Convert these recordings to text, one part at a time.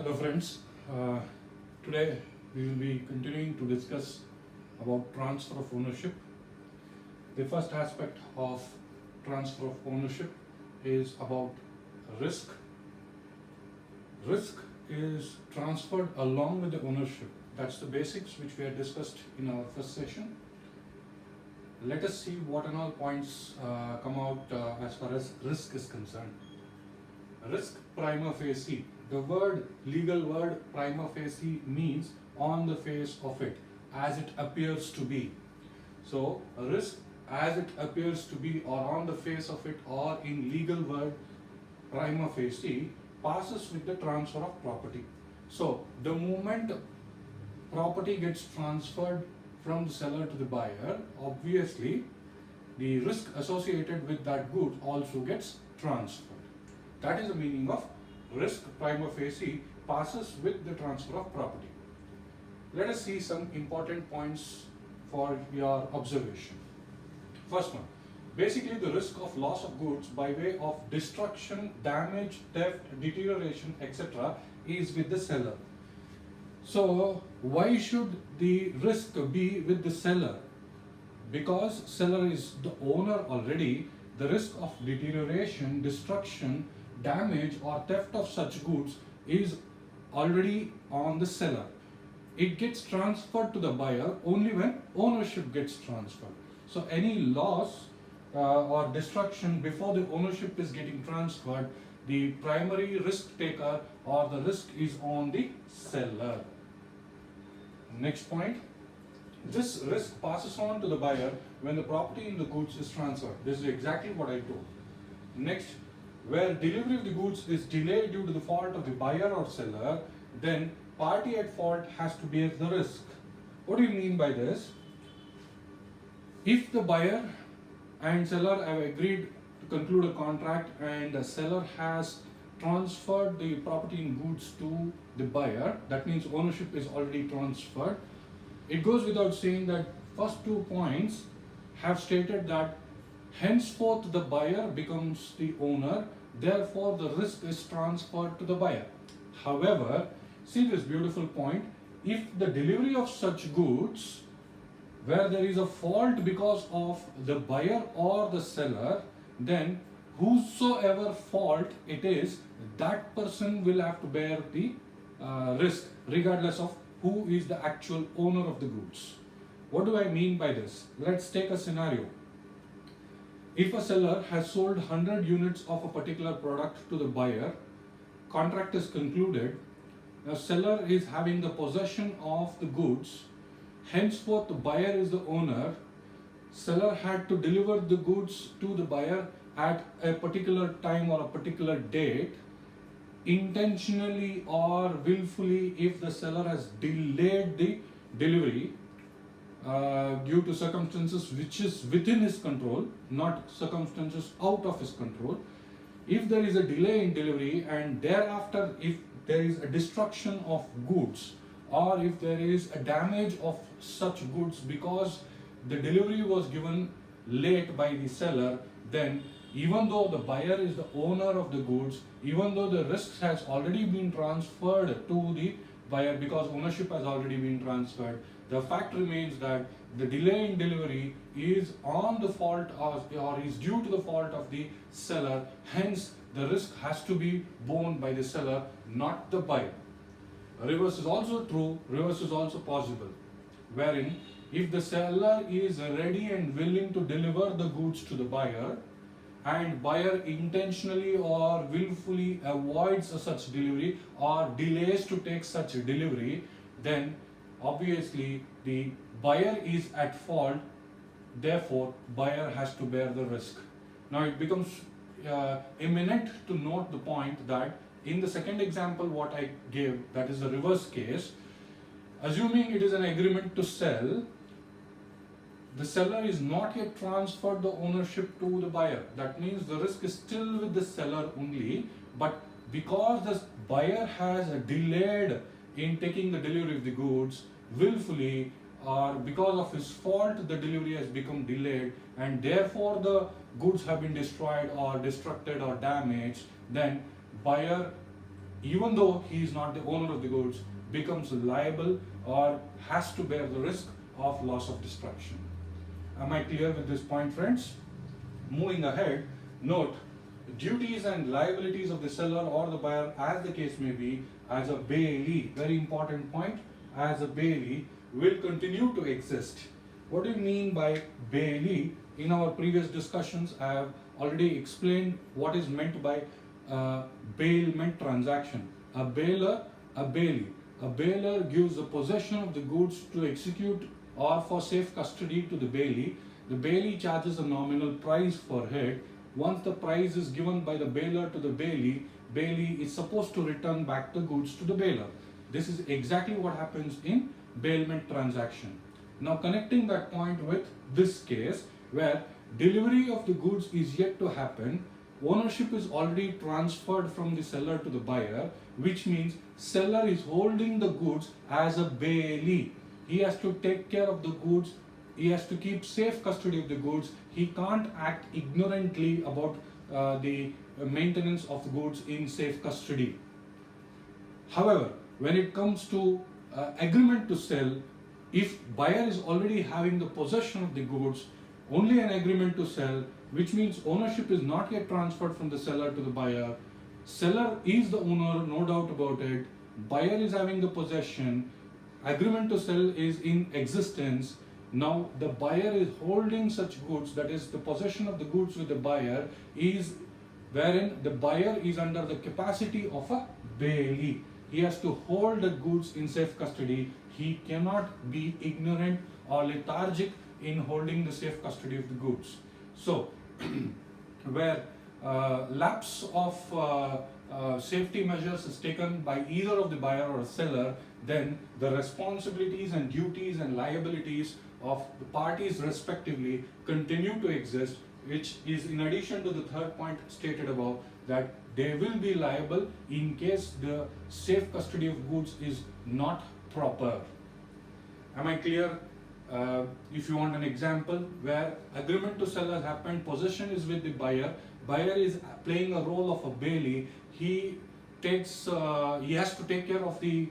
Hello friends, today we will be continuing to discuss about transfer of ownership. The first aspect of transfer of ownership is about risk. Risk is transferred along with the ownership. That's the basics which we had discussed in our first session. Let us see what and all points come out as far as risk is concerned. Risk prima facie. The legal word prima facie means on the face of it, as it appears to be. So, risk as it appears to be or on the face of it or in legal word prima facie passes with the transfer of property. So, the moment property gets transferred from the seller to the buyer, obviously the risk associated with that good also gets transferred. That is the meaning of risk prima facie passes with the transfer of property. Let us see some important points for your observation. First one, basically the risk of loss of goods by way of destruction, damage, theft, deterioration, etc. is with the seller. So why should the risk be with the seller? Because seller is the owner already, the risk of deterioration, destruction, damage or theft of such goods is already on the seller. It gets transferred to the buyer only when ownership gets transferred. So any loss or destruction before the ownership is getting transferred, the primary risk taker or the risk is on the seller. Next point, this risk passes on to the buyer when the property in the goods is transferred. This is exactly what I told. Next, where delivery of the goods is delayed due to the fault of the buyer or seller, then party at fault has to bear the risk. What do you mean by this? If the buyer and seller have agreed to conclude a contract and the seller has transferred the property in goods to the buyer, that means ownership is already transferred. It goes without saying that first 2 points have stated that henceforth the buyer becomes the owner, therefore the risk is transferred to the buyer. However, see this beautiful point, if the delivery of such goods where there is a fault because of the buyer or the seller, then whosoever fault it is, that person will have to bear the risk regardless of who is the actual owner of the goods. What do I mean by this? Let's take a scenario. If a seller has sold 100 units of a particular product to the buyer, contract is concluded, the seller is having the possession of the goods, henceforth the buyer is the owner, seller had to deliver the goods to the buyer at a particular time or a particular date. Intentionally or willfully, if the seller has delayed the delivery due to circumstances which is within his control, not circumstances out of his control, if there is a delay in delivery and thereafter if there is a destruction of goods or if there is a damage of such goods because the delivery was given late by the seller, then even though the buyer is the owner of the goods, even though the risk has already been transferred to the buyer because ownership has already been transferred, the fact remains that the delay in delivery is on the fault or is due to the fault of the seller. Hence, the risk has to be borne by the seller, not the buyer. Reverse is also true, reverse is also possible, wherein if the seller is ready and willing to deliver the goods to the buyer, and buyer intentionally or willfully avoids such delivery or delays to take such delivery, then obviously the buyer is at fault, therefore buyer has to bear the risk. Now it becomes imminent to note the point that in the second example what I gave, that is the reverse case, assuming it is an agreement to sell, the seller is not yet transferred the ownership to the buyer. That means the risk is still with the seller only, but because the buyer has delayed in taking the delivery of the goods willfully or because of his fault, the delivery has become delayed and therefore the goods have been destroyed or destructed or damaged, then buyer even though he is not the owner of the goods, becomes liable or has to bear the risk of loss of destruction. Am I clear with this point, friends? Moving ahead, note duties and liabilities of the seller or the buyer, as the case may be, as a bailee, very important point, as a bailee will continue to exist. What do you mean by bailee? In our previous discussions, I have already explained what is meant by bailment transaction. A bailer, a bailee. A bailer gives the possession of the goods to execute or for safe custody to the bailee. The bailee charges a nominal price for it. Once the price is given by the bailer to the bailee is supposed to return back the goods to the bailer. This is exactly what happens in bailment transaction. Now connecting that point with this case where delivery of the goods is yet to happen, ownership is already transferred from the seller to the buyer, which means seller is holding the goods as a bailee. He has to take care of the goods. He has to keep safe custody of the goods. He can't act ignorantly about the maintenance of the goods in safe custody. However, when it comes to agreement to sell, if buyer is already having the possession of the goods, only an agreement to sell, which means ownership is not yet transferred from the seller to the buyer. Seller is the owner, no doubt about it. Buyer is having the possession. Agreement to sell is in existence. Now the buyer is holding such goods, that is the possession of the goods with the buyer is wherein the buyer is under the capacity of a bailee. He has to hold the goods in safe custody. He cannot be ignorant or lethargic in holding the safe custody of the goods. So where lapse of safety measures is taken by either of the buyer or seller, then the responsibilities and duties and liabilities of the parties respectively continue to exist, which is in addition to the third point stated above, that they will be liable in case the safe custody of goods is not proper. Am I clear? If you want an example where agreement to sell has happened, possession is with the buyer, buyer is playing a role of a bailee, he has to take care of the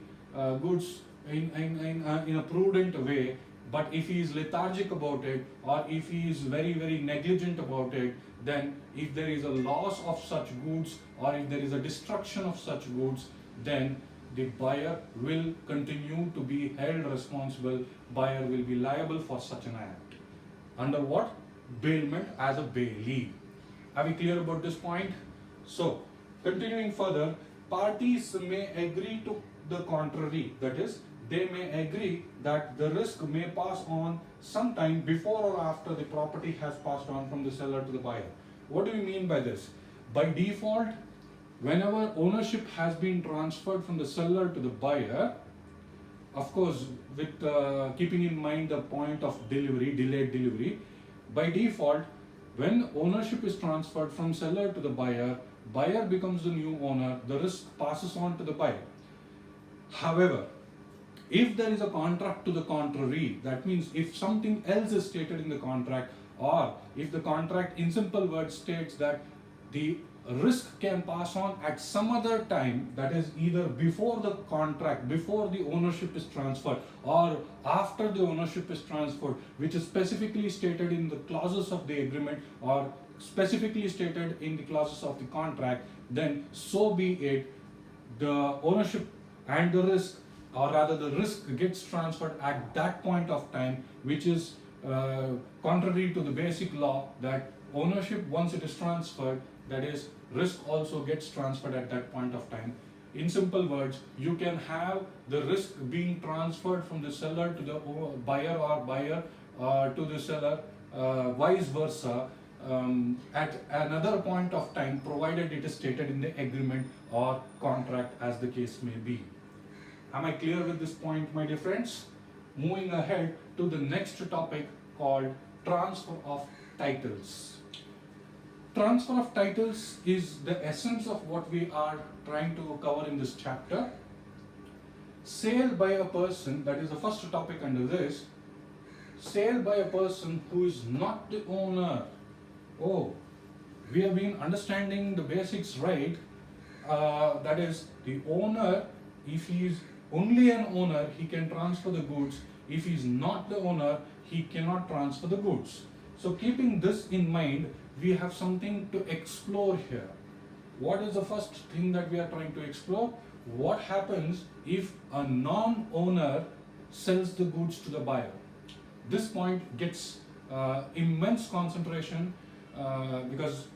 goods in a prudent way. But if he is lethargic about it, or if he is very negligent about it, then if there is a loss of such goods or if there is a destruction of such goods, then the buyer will continue to be held responsible. Buyer will be liable for such an act. Under what? Bailment as a bailee. Are we clear about this point? So, continuing further, parties may agree to the contrary. That is, they may agree that the risk may pass on sometime before or after the property has passed on from the seller to the buyer. What do we mean by this? By default, whenever ownership has been transferred from the seller to the buyer, of course, with keeping in mind the point of delivery, delayed delivery, by default, when ownership is transferred from seller to the buyer, buyer becomes the new owner, the risk passes on to the buyer. However, if there is a contract to the contrary, that means if something else is stated in the contract, or if the contract in simple words states that the risk can pass on at some other time, that is either before the contract, before the ownership is transferred, or after the ownership is transferred, which is specifically stated in the clauses of the agreement or specifically stated in the clauses of the contract, then so be it. The ownership and the risk, or rather the risk, gets transferred at that point of time, which is contrary to the basic law that ownership, once it is transferred, that is, risk also gets transferred at that point of time. In simple words, you can have the risk being transferred from the seller to the buyer, or buyer to the seller, vice versa, at another point of time, provided it is stated in the agreement or contract, as the case may be. Am I clear with this point, my dear friends? Moving ahead to the next topic called transfer of titles. Transfer of titles is the essence of what we are trying to cover in this chapter. Sale by a person, that is the first topic under this. Sale by a person who is not the owner. Oh, we have been understanding the basics right. that is the owner, if he is only an owner, he can transfer the goods. If he is not the owner, he cannot transfer the goods. So keeping this in mind, we have something to explore here. What is the first thing that we are trying to explore? What happens if a non-owner sells the goods to the buyer? This point gets immense concentration because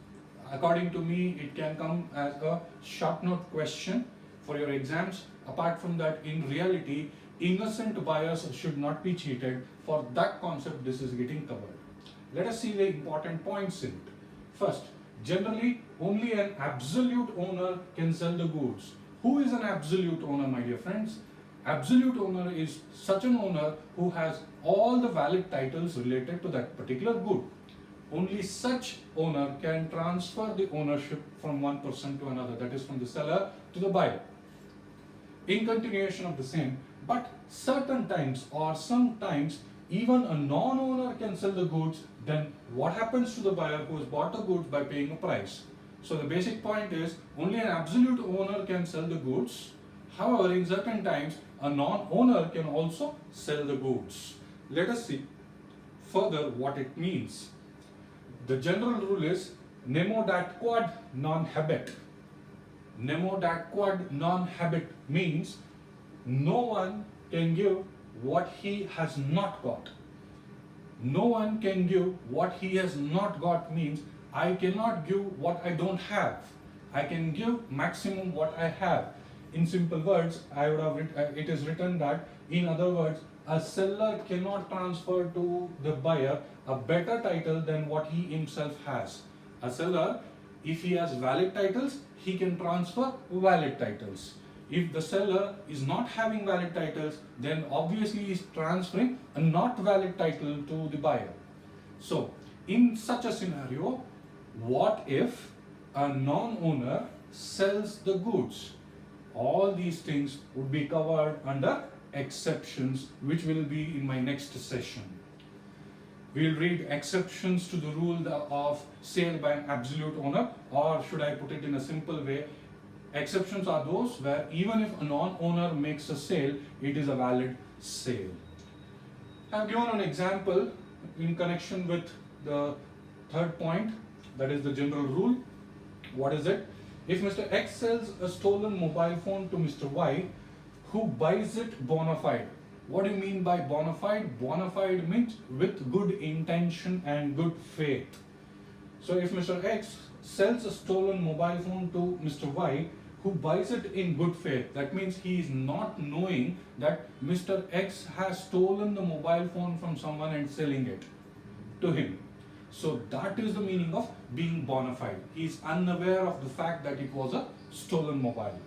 according to me, it can come as a short note question for your exams. Apart from that, in reality, innocent buyers should not be cheated. For that concept, this is getting covered. Let us see the important points in it. First, generally, only an absolute owner can sell the goods. Who is an absolute owner, my dear friends? Absolute owner is such an owner who has all the valid titles related to that particular good. Only such owner can transfer the ownership from one person to another, that is from the seller to the buyer. In continuation of the same, but certain times or sometimes even a non-owner can sell the goods. Then what happens to the buyer who has bought the goods by paying a price? So the basic point is only an absolute owner can sell the goods. However, in certain times a non-owner can also sell the goods. Let us see further what it means. The general rule is nemo dat quod non habet. Nemo dat quod non habet means no one can give what he has not got. No one can give what he has not got means I cannot give what I don't have. I can give maximum what I have. In simple words, I would have it is written that, in other words, a seller cannot transfer to the buyer a better title than what he himself has. A seller, if he has valid titles, he can transfer valid titles. If the seller is not having valid titles, then obviously he is transferring a not valid title to the buyer. So, in such a scenario, what if a non-owner sells the goods? All these things would be covered under exceptions, which will be in my next session. We'll read exceptions to the rule of sale by an absolute owner, or should I put it in a simple way, exceptions are those where even if a non-owner makes a sale, it is a valid sale. I've given an example in connection with the third point, that is the general rule. What is it? If Mr. X sells a stolen mobile phone to Mr. Y, who buys it bona fide. What do you mean by bona fide? Bona fide means with good intention and good faith. So if Mr. X sells a stolen mobile phone to Mr. Y, who buys it in good faith, that means he is not knowing that Mr. X has stolen the mobile phone from someone and selling it to him. So that is the meaning of being bona fide. He is unaware of the fact that it was a stolen mobile.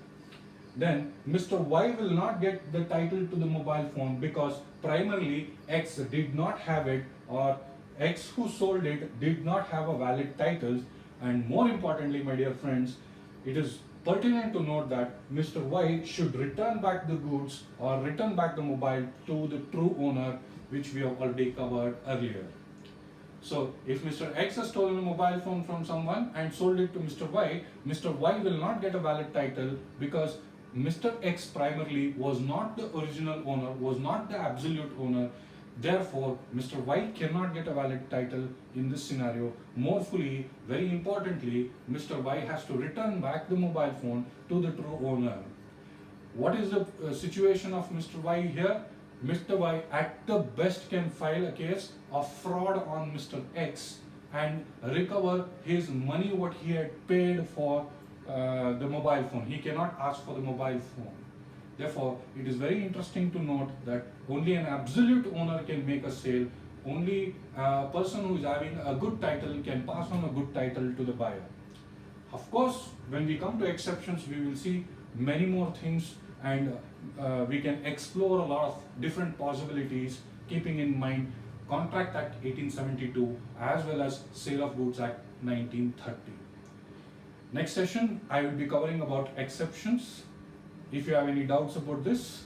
Then Mr. Y will not get the title to the mobile phone because primarily X did not have it, or X who sold it did not have a valid title. And more importantly, my dear friends, it is pertinent to note that Mr. Y should return back the goods or return back the mobile to the true owner, which we have already covered earlier. So if Mr. X has stolen a mobile phone from someone and sold it to Mr. Y will not get a valid title because Mr. X primarily was not the original owner, was not the absolute owner. Therefore, Mr. Y cannot get a valid title in this scenario. More fully, very importantly, Mr. Y has to return back the mobile phone to the true owner. What is the situation of Mr. Y here? Mr. Y at the best can file a case of fraud on Mr. X and recover his money what he had paid for the mobile phone. He cannot ask for the mobile phone. Therefore, it is very interesting to note that only an absolute owner can make a sale. Only a person who is having a good title can pass on a good title to the buyer. Of course, when we come to exceptions, we will see many more things, and we can explore a lot of different possibilities, keeping in mind Contract Act 1872 as well as Sale of Goods Act 1930. Next session, I will be covering about exceptions. If you have any doubts about this,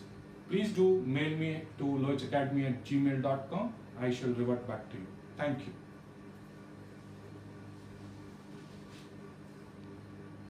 please do mail me to lohitzacademy@gmail.com. I shall revert back to you. Thank you.